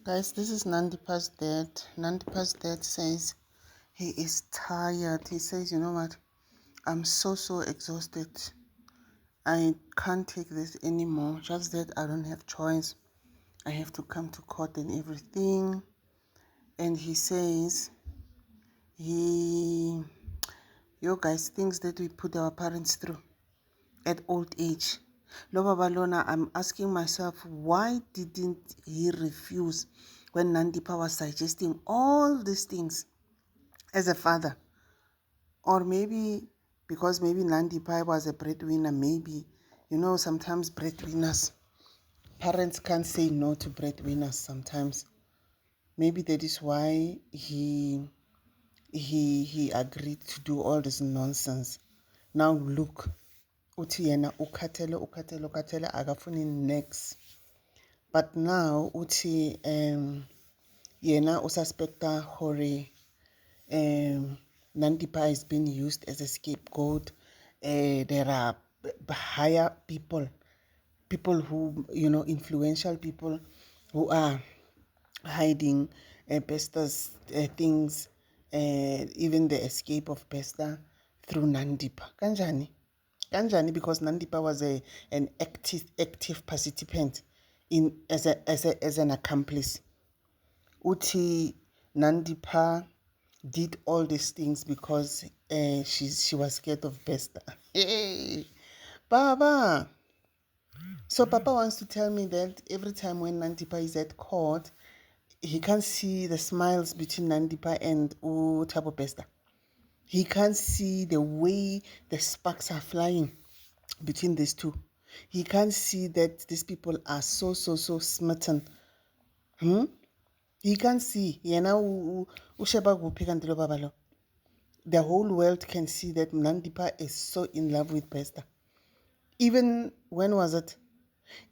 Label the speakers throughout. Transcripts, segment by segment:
Speaker 1: Guys, this is Nandipa's dad. Nandipa's dad says he is tired. He says, you know what? I'm so exhausted. I can't take this anymore. Just that I don't have choice. I have to come to court and everything. And he says, you guys, things that we put our parents through at old age. Loba Balona, I'm asking myself, why didn't he refuse when Nandipa was suggesting all these things as a father? Or maybe because maybe Nandipa was a breadwinner, maybe, sometimes breadwinners, parents can't say no to breadwinners sometimes. Maybe that is why he agreed to do all this nonsense. Now look, uthi yena ukhathele akafuni next. But now uthi yena ususpecta hore Nandipa is being used as a scapegoat. There are higher people who, influential people who are hiding Pesta's things, even the escape of Pesta through Nandipa. Kanjani, because Nandipa was an active participant in as an accomplice. Uti Nandipa did all these things because she was scared of Pesta. Hey, Baba. So Papa wants to tell me that every time when Nandipa is at court, he can't see the smiles between Nandipa and Thabo Pesta. He can't see the way the sparks are flying between these two. He can't see that these people are so smitten. He can't see. The whole world can see that Nandipa is so in love with Pesta. Even, when was it?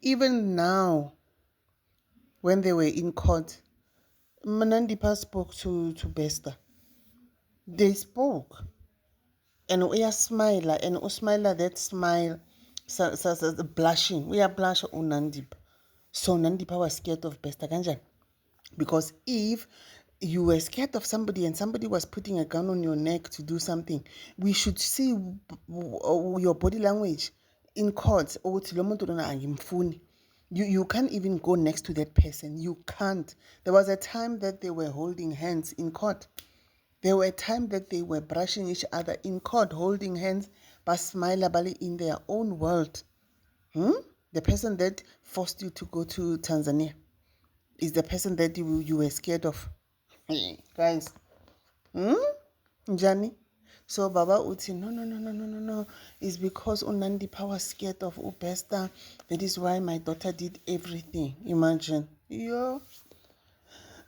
Speaker 1: Even now, when they were in court, Nandipa spoke to Pesta. They spoke. And we are smiler, and Usmaila, that smile, blushing. We are blush on Nandipa. So Nandipa was scared of Pesta Kanjan. Because if you were scared of somebody and somebody was putting a gun on your neck to do something, we should see your body language in court. You can't even go next to that person. You can't. There was a time that they were holding hands in court. There were times that they were brushing each other in court, holding hands, but smile in their own world. The person that forced you to go to Tanzania is the person that you were scared of. Guys. Njani? So Baba Uti, no. It's because Nandipa was scared of Upesta. That is why my daughter did everything. Imagine. Yo.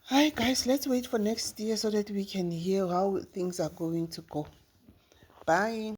Speaker 1: Hi guys, let's wait for next year so that we can hear how things are going to go. Bye.